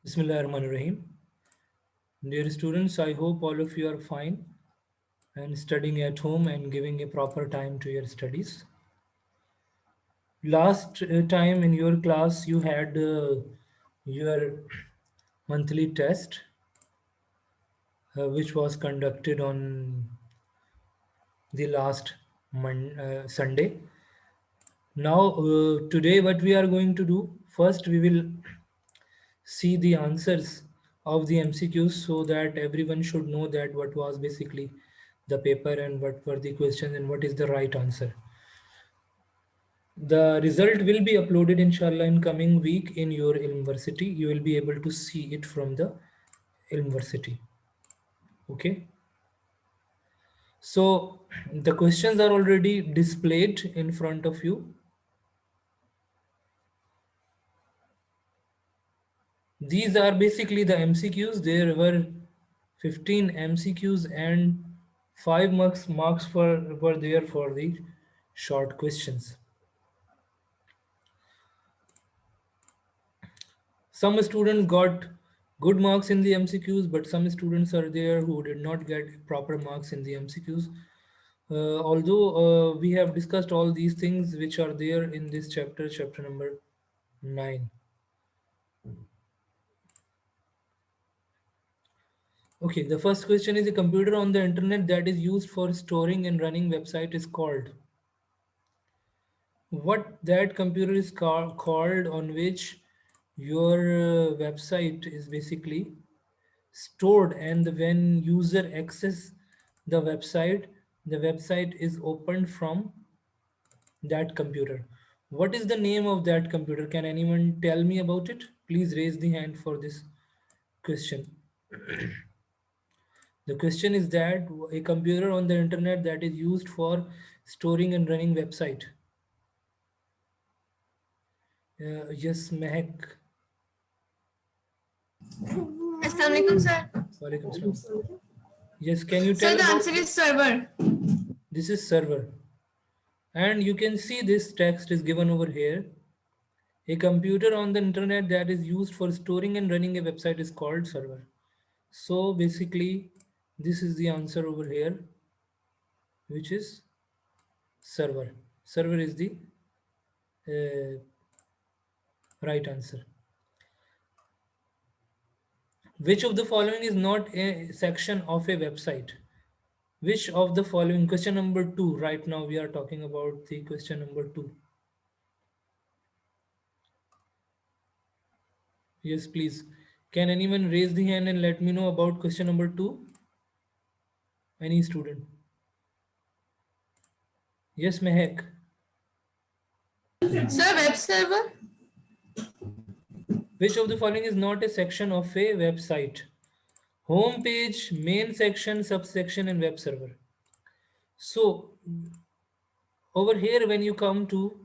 Bismillahirrahmanirrahim. Dear students, I hope all of you are fine and studying at home and giving a proper time to your studies. Last time in your class, you had your monthly test, which was conducted on the last Sunday. Now, today, what we are going to do first, we will see the answers of the MCQs so that everyone should know that what was basically the paper and what were the questions and what is the right answer. The result will be uploaded inshallah in coming week in your university. You will be able to see it from the university. Okay. So the questions are already displayed in front of you. These are basically the MCQs. There were 15 MCQs and 5 marks were there for the short questions. Some students got good marks in the MCQs, but some students are there who did not get proper marks in the MCQs. Although we have discussed all these things which are there in this chapter, chapter number 9. Okay, the first question is: a computer on the internet that is used for storing and running website is called. What that computer is called on which your website is basically stored, and when user access the website is opened from that computer. What is the name of that computer? Can anyone tell me about it? Please raise the hand for this question. The question is that a computer on the internet that is used for storing and running website. Yes, Mehak. Assalamualaikum, sir. Walaikum salam. Yes, can you Sir, tell the about answer is server. this is server. And you can see this text is given over here. A computer on the internet that is used for storing and running a website is called server. So basically, this is the answer over here, which is server. Server is the uh, right answer. Which of the following is not a section of a website? Which of the following, question number 2, right now we are talking about the question number 2. Yes, please. Can anyone raise the hand and let me know about question number 2? Any student? Yes, Mehak. Sir, web server. Which of the following is not a section of a website? Home page, main section, subsection, and web server. So over here, when you come to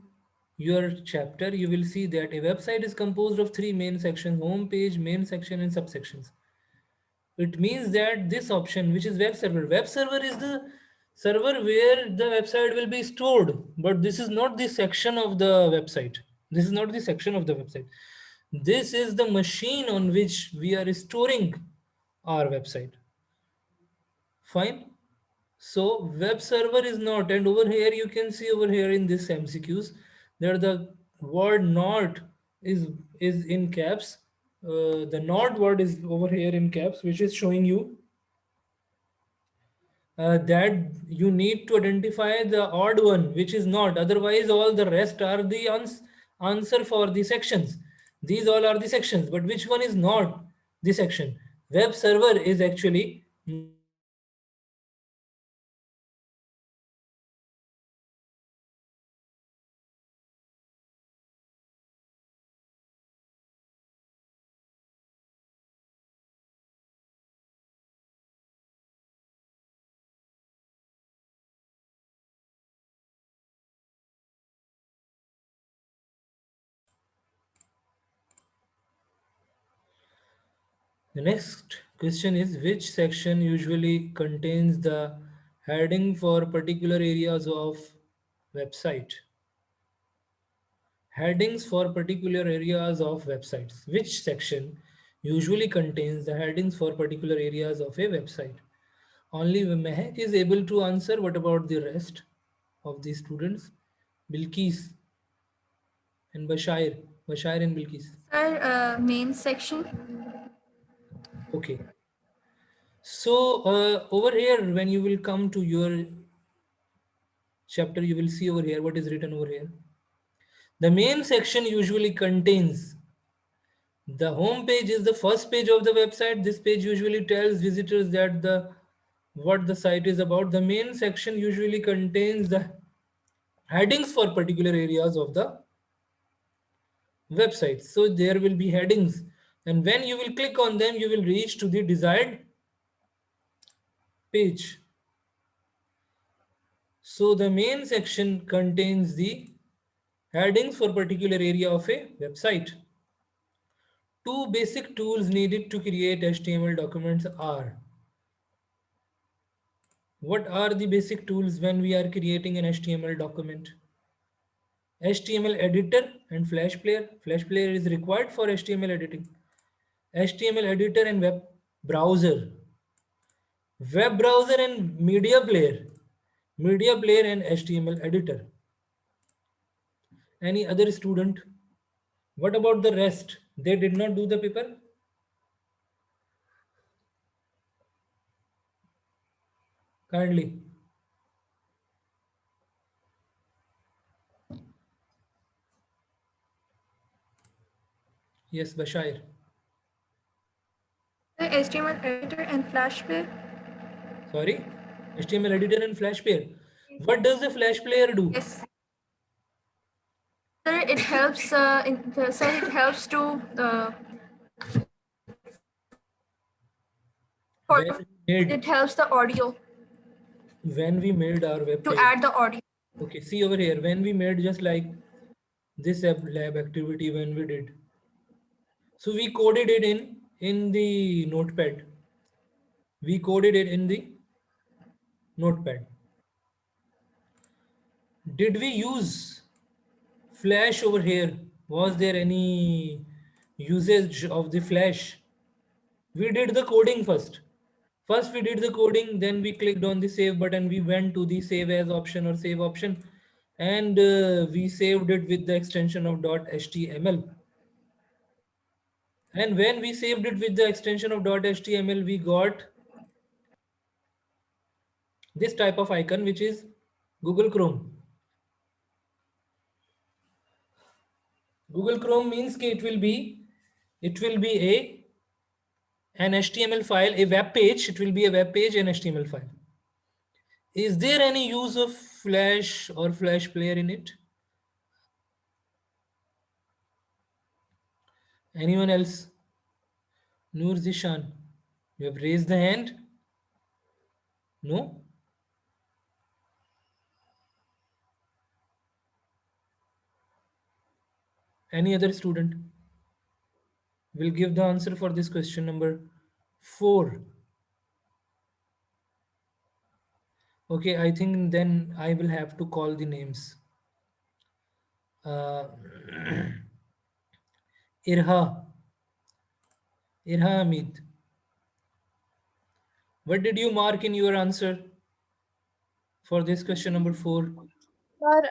your chapter, you will see that a website is composed of 3 main sections: home page, main section, and subsections. It means that this option, which is web server is the server where the website will be stored, but this is not the section of the website. This is not the section of the website. This is the machine on which we are storing our website. Fine. So web server is not, and over here you can see over here in this MCQs that the word not is in caps. The not word is over here in caps, which is showing you that you need to identify the odd one, which is not. Otherwise, all the rest are the answer for the sections. These all are the sections, but which one is not the section? Web server is actually not the section of the website. Web server is actually the next question is: which section usually contains the heading for particular areas of website? Headings for particular areas of websites. Which section usually contains the headings for particular areas of a website. Only Mehak is able to answer. What about the rest of the students? Bilkis and Bashair. Bashair and Bilkis. Sir, main section. Okay. So over here, when you will come to your chapter, you will see over here what is written over here. The main section usually contains the home page is the first page of the website. This page usually tells visitors that what the site is about. The main section usually contains the headings for particular areas of the website. So there will be headings, and when you will click on them, you will reach to the desired page. So the main section contains the headings for particular area of a website. Two basic tools needed to create HTML documents are. What are the basic tools when we are creating an HTML document? HTML editor and Flash Player. Flash Player is required for HTML editing. HTML editor and web browser. Web browser and media player. Media player and HTML editor. Any other student? What about the rest? They did not do the paper? Kindly. Yes, Bashair. The HTML editor and Flash Player. Sorry? HTML editor and Flash Player. What does the Flash Player do? Yes. Sir, it helps. Sir, it helps to When we it made, helps the audio when we made our web to page. add the audio. Okay, see over here, when we made just like this lab activity when we did. So we coded it in the notepad. We coded it in the notepad. Did we use Flash over here? Was there any usage of the Flash? We did the coding first. First we did the coding, then we clicked on the save button. We went to the save as option or save option, and we saved it with the extension of .html. And when we saved it with the extension of .html, we got this type of icon, which is Google Chrome. Google Chrome means that it will be an HTML file, a web page. It will be a web page and HTML file. Is there any use of Flash or Flash Player in it? Anyone else? Noor Zishan, you have raised the hand. No? Any other student will give the answer for this question number 4. Okay, I think then I will have to call the names. Uh, Irha, Irha Amit. What did you mark in your answer for this question number 4? Sir, What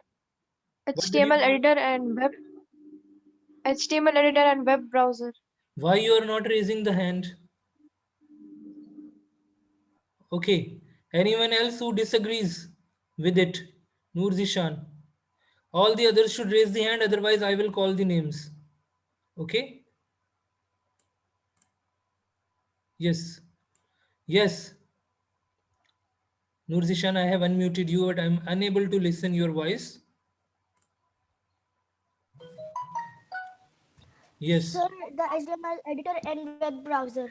did you HTML mark? editor and web browser. Why you are not raising the hand? Okay. Anyone else who disagrees with it? Noor Zishan. All the others should raise the hand, otherwise I will call the names. Okay? Yes. Yes. Noor Zishan, I have unmuted you, but I'm unable to listen your voice. Yes. Sir, the HTML editor and web browser.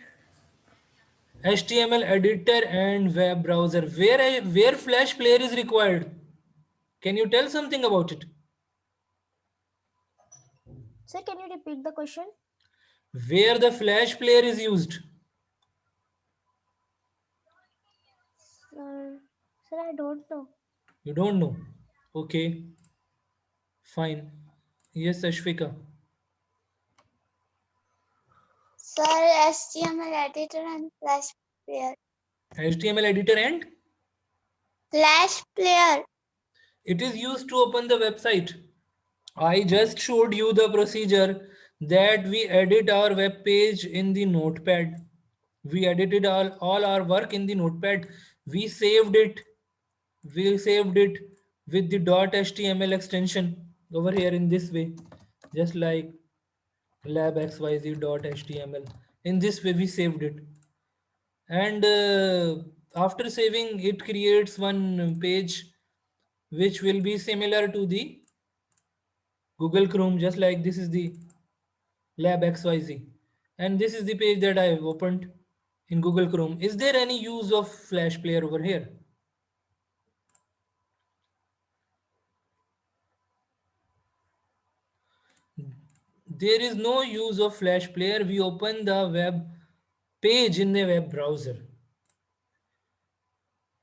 HTML editor and web browser. Where Flash Player is required? Can you tell something about it? Sir, can you repeat the question? Where the Flash Player is used? Sir, I don't know. You don't know. Okay. Fine. Yes, Ashvika. Sir, HTML editor and Flash Player. HTML editor and Flash Player. it is used to open the website. I just showed you the procedure that we edit our web page in the notepad. We edited all our work in the notepad. We saved it. We saved it with the .html extension over here in this way, just like labxyz.html. In this way we saved it. And after saving, it creates one page which will be similar to the Google Chrome, just like this is the lab XYZ. And this is the page that I have opened in Google Chrome. Is there any use of Flash Player over here? There is no use of Flash Player. We open the web page in the web browser.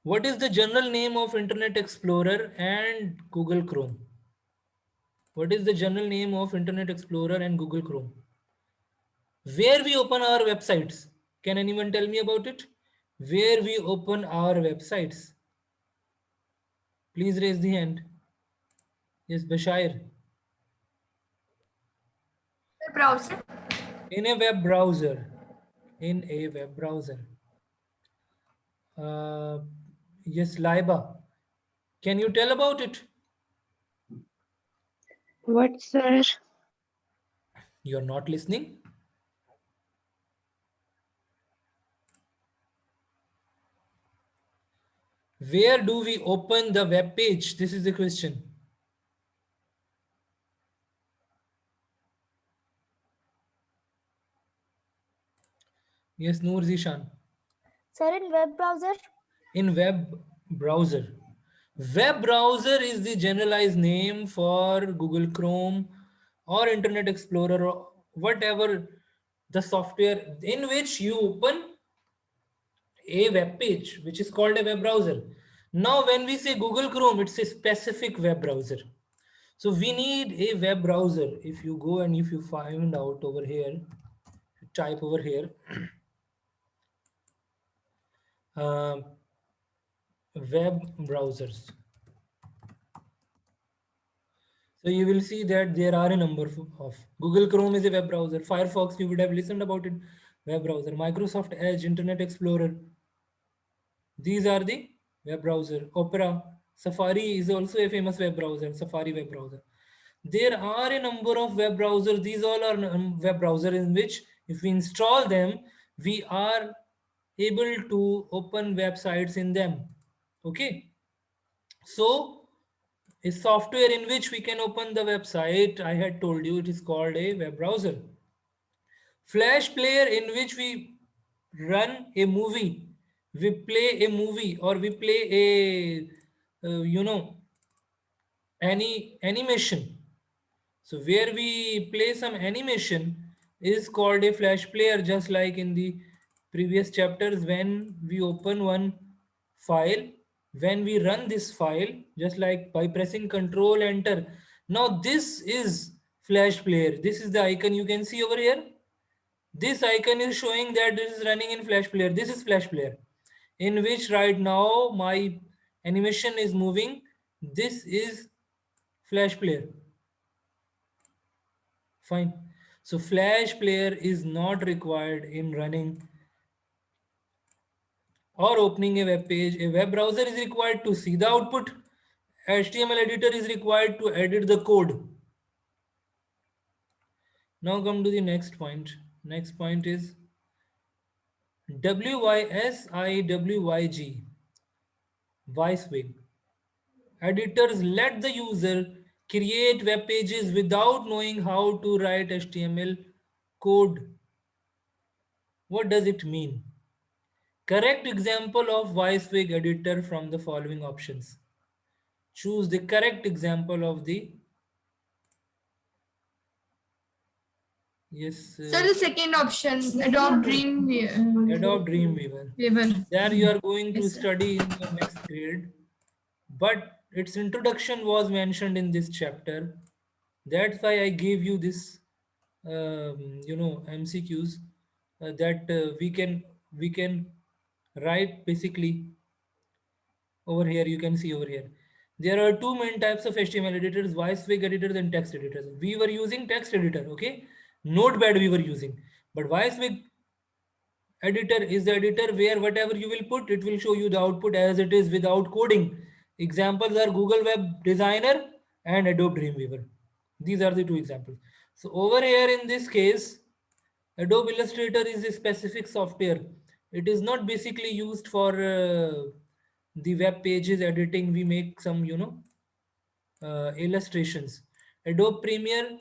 What is the general name of Internet Explorer and Google Chrome? What is the general name of Internet Explorer and Google Chrome? Where we open our websites? Can anyone tell me about it? Where we open our websites? Please raise the hand. Yes, Bashir. Browser. In a web browser. In a web browser. Yes, Laiba. Can you tell about it? What, sir? You're not listening? Where do we open the web page? This is the question. Yes, Noor Zishan. Sir, in web browser? In web browser. Web browser is the generalized name for Google Chrome or Internet Explorer or whatever the software in which you open a web page, which is called a web browser. Now, when we say Google Chrome, it's a specific web browser. So we need a web browser. If you go and if you find out over here, type over here, web browsers. So you will see that there are a number of Google Chrome is a web browser. Firefox, you would have listened about it, web browser. Microsoft Edge, Internet Explorer. These are the web browser. Opera, Safari is also a famous web browser. Safari web browser. There are a number of web browsers. These all are web browsers in which if we install them, we are able to open websites in them. Okay. So a software in which we can open the website, I had told you it is called a web browser. Flash Player in which we run a movie, we play a movie or we play a any animation. So where we play some animation is called a Flash Player, just like in the previous chapters. When we open one file, when we run this file, just like by pressing Control Enter. Now this is Flash Player. This is the icon you can see over here. This icon is showing that this is running in Flash Player. This is Flash Player, in which right now my animation is moving. This is Flash Player. Fine. So Flash Player is not required in running or opening a web page. A web browser is required to see the output. HTML editor is required to edit the code. Now come to the next point. Next point is WYSIWYG. WYSIWYG. Editors let the user create web pages without knowing how to write HTML code. What does it mean? Correct example of WYSIWYG editor from the following options. Choose the correct example of the Sir, the second option, Adobe Dreamweaver. Adobe Dreamweaver. There you are going to study in the next grade, but its introduction was mentioned in this chapter. That's why I gave you this, MCQs. that we can write basically over here. You can see over here. There are two main types of HTML editors: WYSIWYG editors and text editors. We were using text editor, okay? Notepad we were using, but WYSIWYG editor is the editor where whatever you will put, it will show you the output as it is without coding. Examples are Google Web Designer and Adobe Dreamweaver. These are the two examples. So over here in this case, Adobe Illustrator is a specific software. It is not basically used for the web pages editing. We make some, illustrations. Adobe Premiere,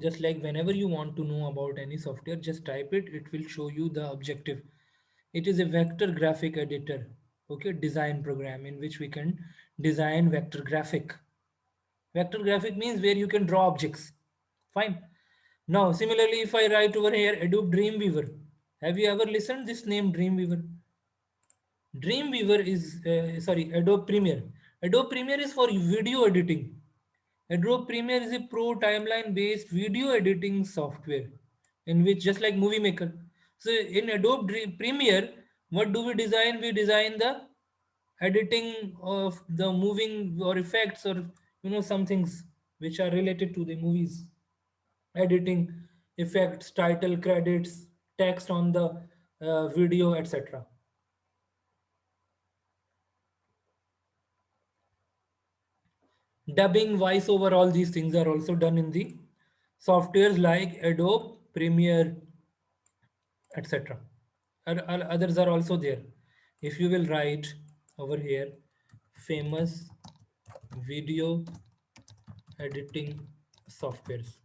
just like whenever you want to know about any software, just type it. It will show you the objective. It is a vector graphic editor, okay, design program in which we can design vector graphic. Vector graphic means where you can draw objects. Fine. Now, similarly, if I write over here Adobe Dreamweaver, have you ever listened this name Dreamweaver? Dreamweaver is, Adobe Premiere. Adobe Premiere is for video editing. Adobe Premiere is a pro timeline based video editing software in which, just like Movie Maker. So in Adobe Premiere, what do we design? We design the editing of the moving or effects, or some things which are related to the movies. Editing, effects, title, credits, text on the video, etc. Dubbing, voiceover, all these things are also done in the softwares like Adobe Premiere, etc. Others are also there. If you will write over here famous video editing softwares,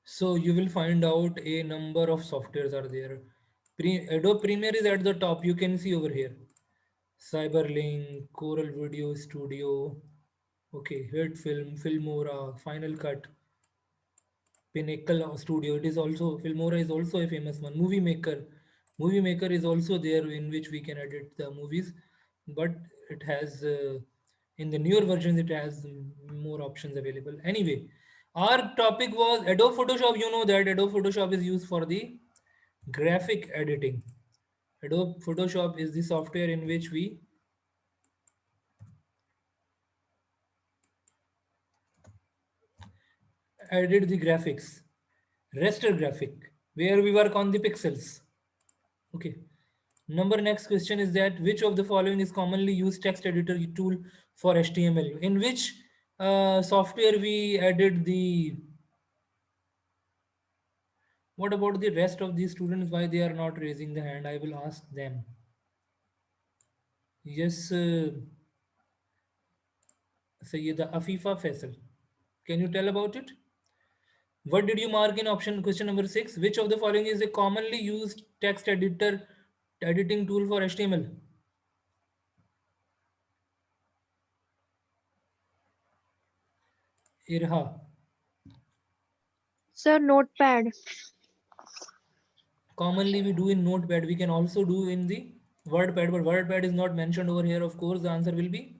so you will find out a number of softwares are there. Adobe Premiere is at the top. You can see over here Cyberlink, Coral Video Studio, okay, HitFilm, Filmora, Final Cut, Pinnacle Studio. It is also, Filmora is also a famous one. Movie Maker. Movie Maker is also there in which we can edit the movies, but it has in the newer versions it has more options available. Anyway, our topic was Adobe Photoshop. You know that Adobe Photoshop is used for the graphic editing. Adobe Photoshop is the software in which we edit the graphics. Raster graphic, where we work on the pixels. Okay. Next question is that which of the following is commonly used text editor tool for HTML? In which software we added the... What about the rest of the students? Why they are not raising the hand? I will ask them. Yes, Sayyida Afifa Faisal. Can you tell about it? What did you mark in option question number 6? Which of the following is a commonly used text editing tool for HTML? Irha. Sir, Notepad. Commonly we do in Notepad. We can also do in the WordPad, but WordPad is not mentioned over here. Of course, the answer will be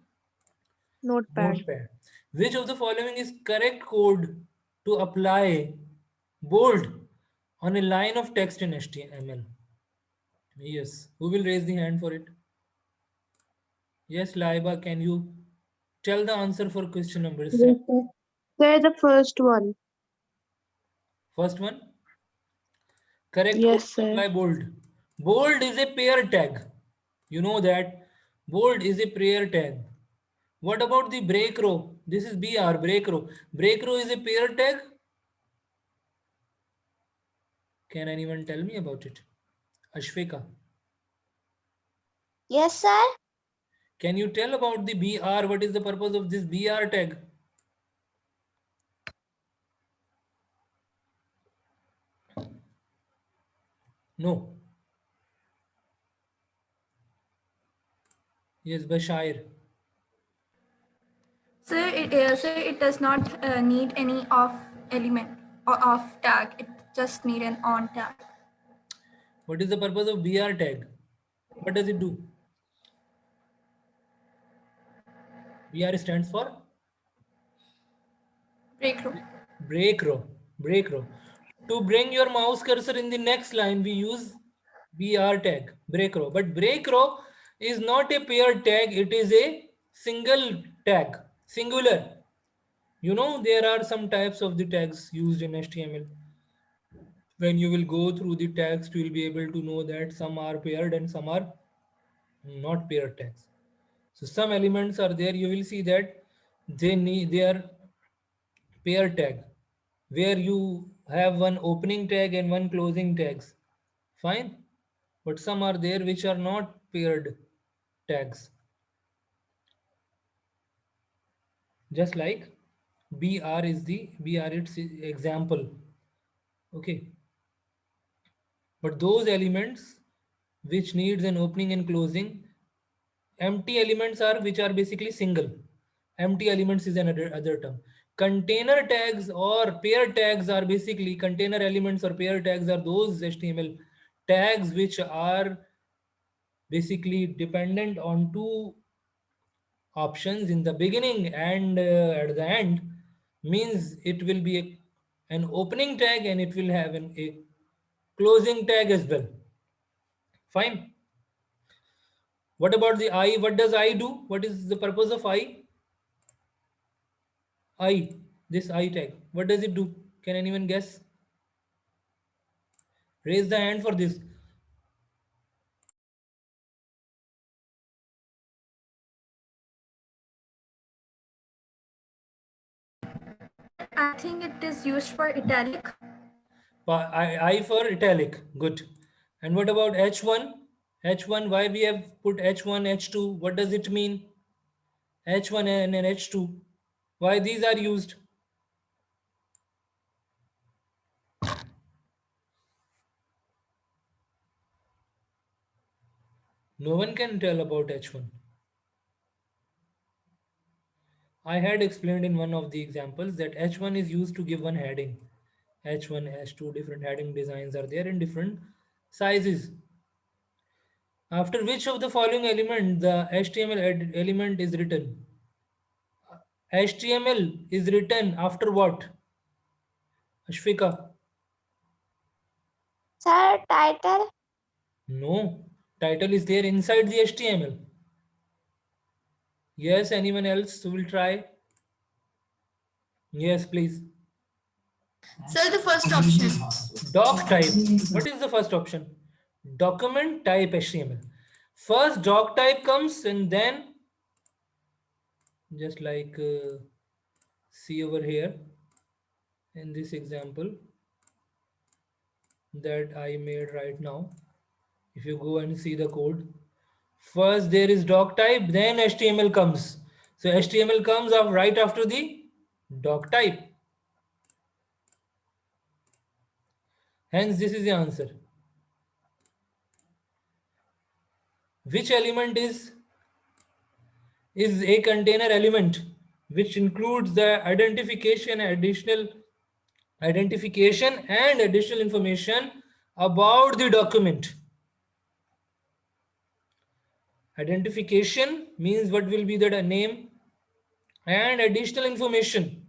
Notepad. Notepad. Which of the following is correct code to apply bold on a line of text in HTML? Yes. Who will raise the hand for it? Yes, Laiba, can you tell the answer for question number 7? Sir, the first one. First one? Correct code Yes, to sir. apply bold. Bold is a pair tag. You know that. Bold is a pair tag. What about the break row? This is BR, break row. Break row is a pair tag. Can anyone tell me about it? Ashvika, Yes, sir. can you tell about the BR? What is the purpose of this BR tag? No. Yes, Bashair. Sir, it does not need any off element or off tag. It just need an on tag. What is the purpose of BR tag? What does it do? BR stands for Break row. break row. break row. To bring your mouse cursor in the next line, we use BR tag, break row. But break row is not a paired tag, it is a single tag, singular. You know, there are some types of the tags used in HTML. When you will go through the text, you will be able to know that some are paired and some are not paired tags. So some elements are there, you will see that they are pair tag, where you have one opening tag and one closing tags. Fine. But some are there which are not paired tags. Just like BR is the BR its example. Okay. But those elements which needs an opening and closing, empty elements are which are basically single. Empty elements is another other term. Container tags or pair tags are basically container elements or pair tags are those HTML tags which are basically dependent on two options in the beginning and at the end. Means it will be an opening tag and it will have a closing tag as well. Fine. What about the I? What does I do? What is the purpose of I? This I tag. What does it do? Can anyone guess? Raise the hand for this. I think it is used for italic. I for italic. Good. And what about H1? H1, why we have put H1, H2? What does it mean? H1 and H2. Why these are used? No one can tell about H1. I had explained in one of the examples that H1 is used to give one heading. H1, H2, different heading designs are there in different sizes. After which of the following element the HTML element is written? HTML is written after what? Ashfika? Sir, title. No. Title is there inside the HTML. Yes, anyone else will try? Yes, please. Sir, the first option. Doc type. What is the first option? Document type HTML. First doc type comes and then just like see over here in this example that I made right now. If you go and see the code, first there is doc type, then HTML comes. So HTML comes up right after the doc type. Hence, this is the answer. Which element is a container element which includes the identification and additional information about the document. Identification means what will be the name, and additional information,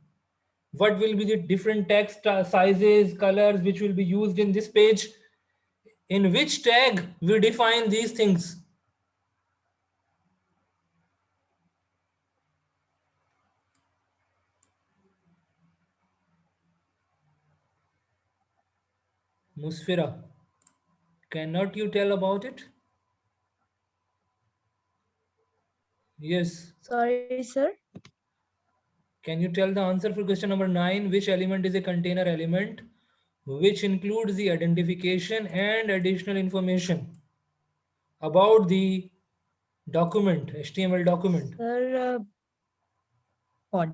what will be the different text sizes, colors which will be used in this page. In which tag we define these things? Musfira, cannot you tell about it? Yes. Sorry, sir. Can you tell the answer for question number 9? Which element is a container element which includes the identification and additional information about the document, HTML document? Sir, body.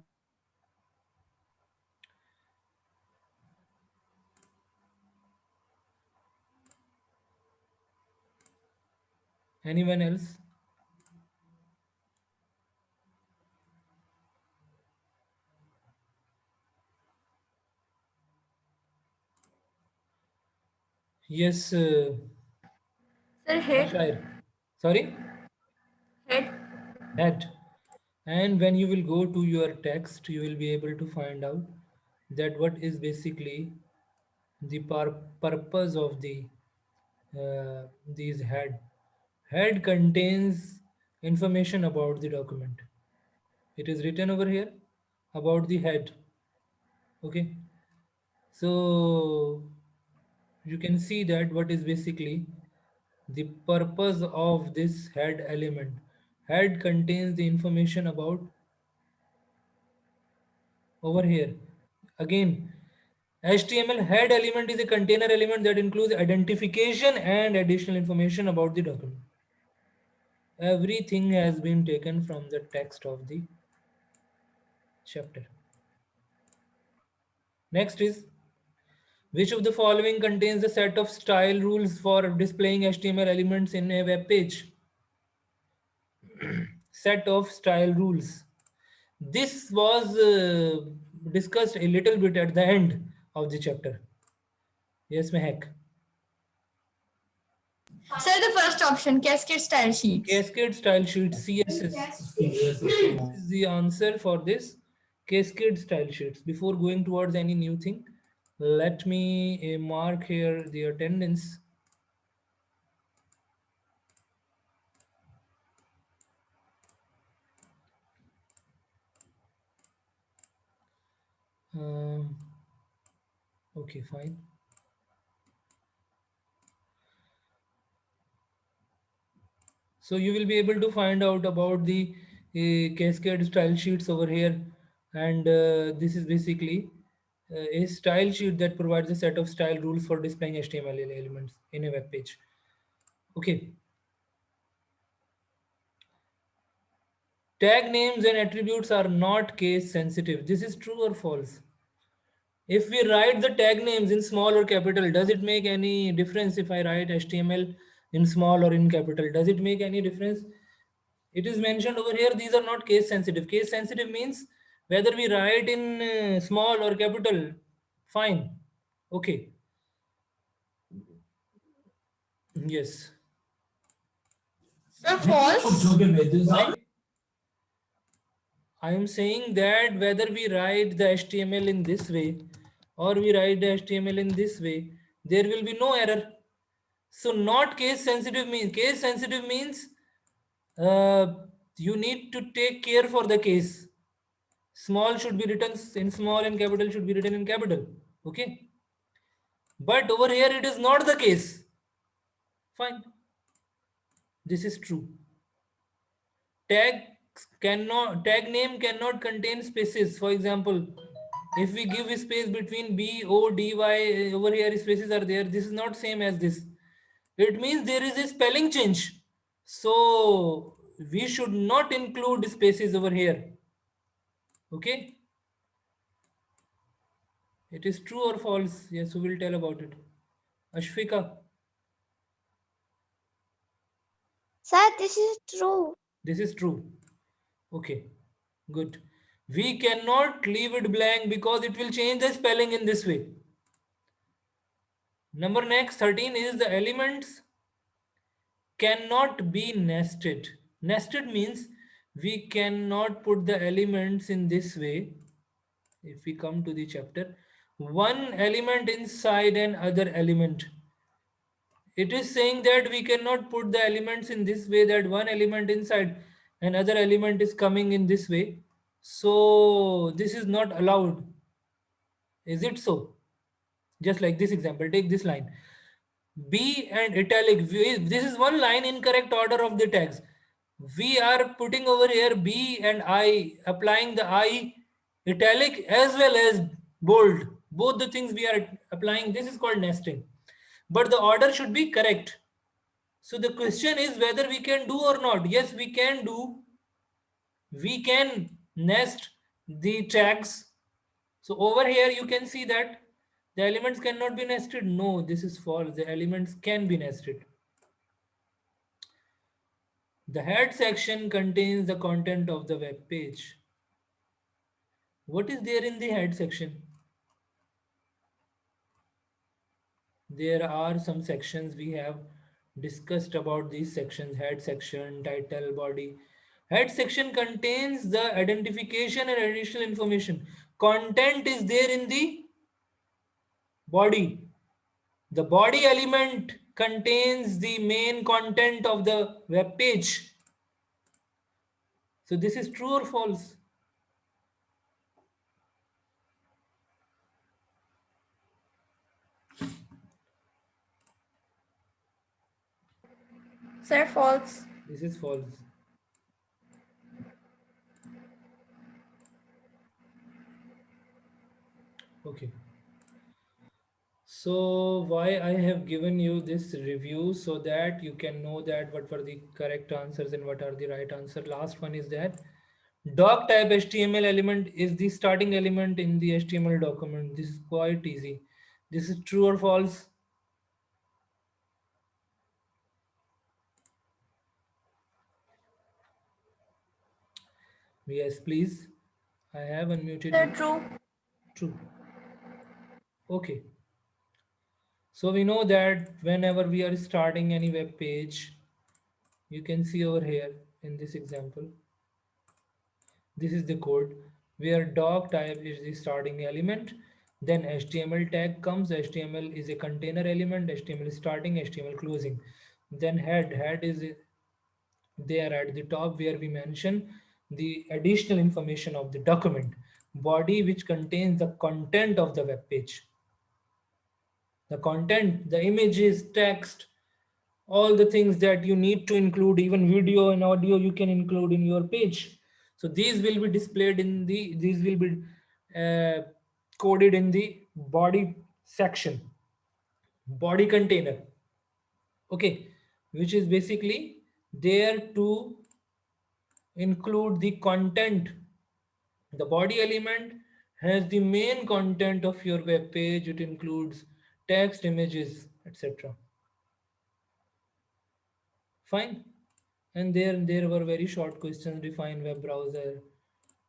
Anyone else? Yes, Sir, head. Ashair. Sorry? Head. Head. And when you will go to your text, you will be able to find out that what is basically the purpose of the these head. Head contains information about the document. It is written over here about the head. Okay, so you can see that what is basically the purpose of this head element. Head contains the information about over here. Again, HTML head element is a container element that includes identification and additional information about the document. Everything has been taken from the text of the chapter. Next is, which of the following contains a set of style rules for displaying HTML elements in a web page? Set of style rules. This was discussed a little bit at the end of the chapter. Yes, Mehak. Sir, the first option, cascade style sheets. Cascade style sheets, CSS. This is the answer for this. Cascade style sheets. Before going towards any new thing, let me mark here the attendance. Okay, fine. So you will be able to find out about the cascade style sheets over here, and this is basically a style sheet that provides a set of style rules for displaying HTML elements in a web page. Okay. Tag names and attributes are not case sensitive. This is true or false? If we write the tag names in small or capital, does it make any difference if I write HTML in small or in capital? Does it make any difference? It is mentioned over here, these are not case sensitive. Case sensitive means whether we write in small or capital, fine. Okay. Yes. Sir, false. I am saying that whether we write the HTML in this way or we write the HTML in this way, there will be no error. So not case sensitive means you need to take care for the case. Small should be written in small and capital should be written in capital. Okay. But over here it is not the case. Fine. This is true. Tag name cannot contain spaces. For example, if we give a space between B, O, D, Y, over here spaces are there. This is not same as this. It means there is a spelling change. So we should not include spaces over here. Okay. It is true or false? Yes, who will tell about it? Ashfika. Sir, this is true. This is true. Okay, good. We cannot leave it blank because it will change the spelling in this way. Number next 13 is the elements cannot be nested. Nested means we cannot put the elements in this way. If we come to the chapter, one element inside an other element. It is saying that we cannot put the elements in this way, that one element inside another element is coming in this way. So this is not allowed. Is it so? Just like this example, take this line. B and italic. This is one line in correct order of the tags. We are putting over here B and I, applying the I italic as well as bold. Both the things we are applying. This is called nesting. But the order should be correct. So the question is whether we can do or not. Yes, we can do. We can nest the tags. So over here you can see that the elements cannot be nested. No, this is false. The elements can be nested. The head section contains the content of the web page. What is there in the head section? There are some sections we have discussed about these sections: head section, title, body. Head section contains the identification and additional information. content is there in the body. The body element contains the main content of the web page. So this is true or false? Sir, false. This is false. Okay. So why I have given you this review so that you can know that what were the correct answers and what are the right answer. Last one is that doc type HTML element is the starting element in the HTML document. This is quite easy. This is true or false? Yes, please. I have unmuted Sir, you. true. True. Okay. So we know that whenever we are starting any web page, you can see over here in this example, this is the code where doc type is the starting element. Then HTML tag comes. HTML is a container element. HTML is starting, HTML closing. Then head is there at the top where we mention the additional information of the document. Body, which contains the content of the web page. The content, the images, text, all the things that you need to include, even video and audio you can include in your page. So these will be displayed in these will be coded in the body section, body container. Okay, which is basically there to include the content. The body element has the main content of your web page. It includes text, images, etc. Fine. And there were very short questions. Define web browser,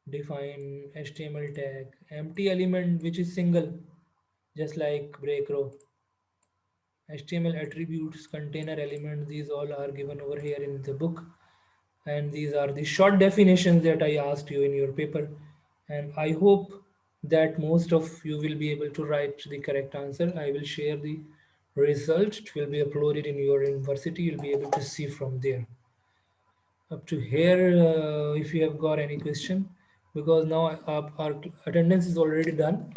define HTML tag, empty element which is single, just like break row. HTML attributes, container elements, these all are given over here in the book. And these are the short definitions that I asked you in your paper. And I hope that most of you will be able to write the correct answer. I will share the result. It will be uploaded in your university. You'll be able to see from there. Up to here, if you have got any question, because now our attendance is already done.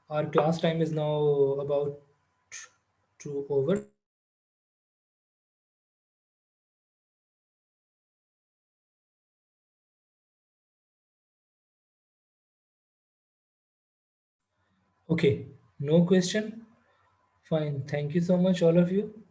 Our class time is now about to over. Okay, no question. Fine. Thank you so much, all of you.